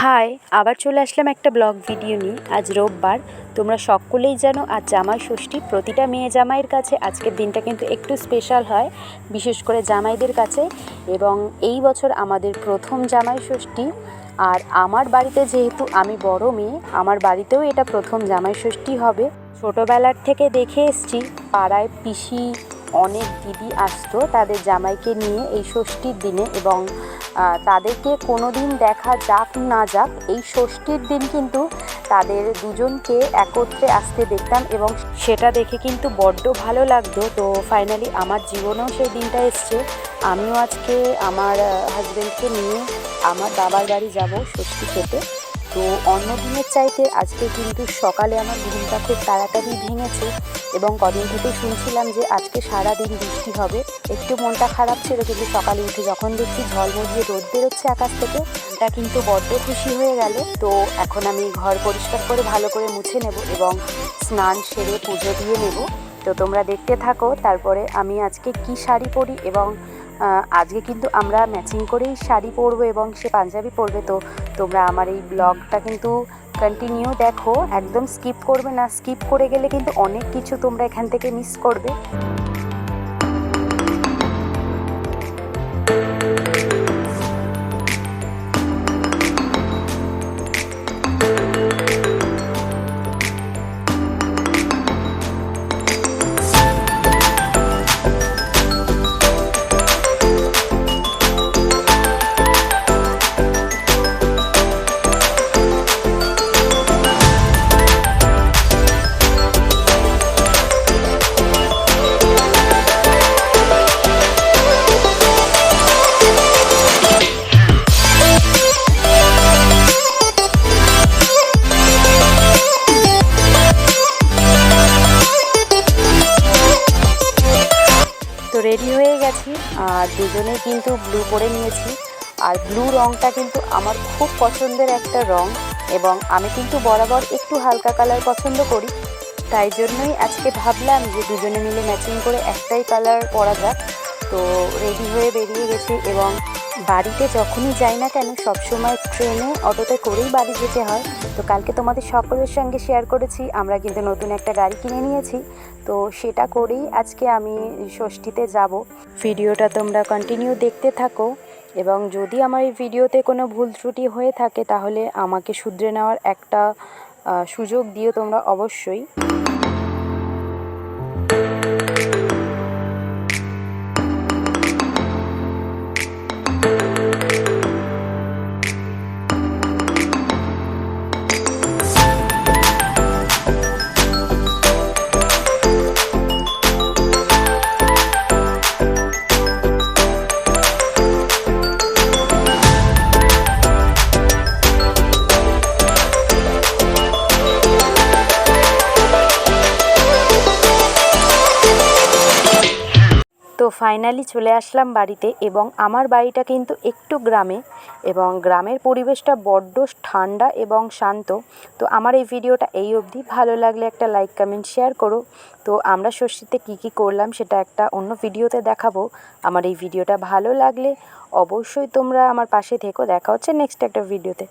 High, আবার চলে আসলাম একটা ব্লগ ভিডিও নিয়ে। আজ রোববার, তোমরা সকলেই জানো আজ জামাই ষষ্ঠী। প্রতিটা মেয়ে জামাইয়ের কাছে আজকের দিনটা কিন্তু একটু স্পেশাল হয়, বিশেষ করে জামাইদের কাছে। এবং এই বছর আমাদের প্রথম জামাই ষষ্ঠী। আর আমার বাড়িতে যেহেতু আমি বড় মেয়ে, আমার বাড়িতেও এটা প্রথম জামাই ষষ্ঠী হবে। ছোটোবেলার থেকে দেখে এসছি পাড়ায় পিসি অনেক দিদি আসতো তাদের জামাইকে নিয়ে এই ষষ্ঠীর দিনে, এবং তাদেরকে কোনো দিন দেখা যাক না যাক এই ষষ্ঠীর দিন কিন্তু তাদের দুজনকে একত্রে আসতে দেখতাম, এবং সেটা দেখে কিন্তু বড্ড ভালো লাগতো। তো ফাইনালি আমার জীবনেও সেই দিনটা এসছে। আমিও আজকে আমার হাজব্যান্ডকে নিয়ে আমার বাবার বাড়ি যাব ষষ্ঠী খেতে। তো অন্য দিনের চাইতে আজকে কিন্তু সকালে আমার ঘুমটা খুব তাড়াতাড়ি ভেঙেছে, এবং কদিন থেকে শুনছিলাম যে আজকে সারাদিন বৃষ্টি হবে। একটু মনটা খারাপ ছিল, কিন্তু সকালে উঠে যখন দেখছি ঝলমলিয়ে রোদ বেরোচ্ছে আকাশ থেকে, এটা কিন্তু বড্ড খুশি হয়ে গেল। তো এখন আমি ঘর পরিষ্কার করে ভালো করে মুছে নেব এবং স্নান সেরে পুজো দিয়ে নেব। তো তোমরা দেখতে থাকো তারপরে আমি আজকে কি শাড়ি পরি, এবং আজকে কিন্তু আমরা ম্যাচিং করেই শাড়ি পরবো এবং সে পাঞ্জাবি পরবে। তো তোমরা আমার এই ব্লগটা কিন্তু কন্টিনিউ দেখো, একদম স্কিপ করবে না। স্কিপ করে গেলে কিন্তু অনেক কিছু তোমরা এখান থেকে মিস করবে। তো রেডি হয়ে গেছি, আর দুজনেই কিন্তু ব্লু পরে নিয়েছি। আর ব্লু রঙটা কিন্তু আমার খুব পছন্দের একটা রঙ, এবং আমি কিন্তু বরাবর একটু হালকা কালার পছন্দ করি। তাই জন্যই আজকে ভাবলাম যে দুজনে মিলে ম্যাচিং করে একটাই কালার পরা যাক। তো রেডি হয়ে বেরিয়ে গেছি, এবং বাড়িতে যখনই যাই না কেন সবসময় ট্রেনে অটোতে করেই বাড়ি যেতে হয়। তো কালকে তোমাদের সকলের সঙ্গে শেয়ার করেছি আমরা কিন্তু নতুন একটা গাড়ি কিনে নিয়েছি। তো সেটা করেই আজকে আমি ষষ্ঠীতে যাব। ভিডিওটা তোমরা কন্টিনিউ দেখতে থাকো, এবং যদি আমার এই ভিডিওতে কোনো ভুল ত্রুটি হয়ে থাকে তাহলে আমাকে শুধরে নেওয়ার একটা সুযোগ দিও তোমরা অবশ্যই। তো ফাইনালি চলে আসলাম বাড়িতে, এবং আমার বাড়িটা কিন্তু একটু গ্রামে, এবং গ্রামের পরিবেশটা বড্ড ঠান্ডা এবং শান্ত। তো আমার এই ভিডিওটা এই অবধি। ভালো লাগলে একটা লাইক কমেন্ট শেয়ার করো। তো আমরা ষষ্ঠীতে কী করলাম সেটা একটা অন্য ভিডিওতে দেখাবো। আমার এই ভিডিওটা ভালো লাগলে অবশ্যই তোমরা আমার পাশে থেকো। দেখা হচ্ছে নেক্সট একটা ভিডিওতে।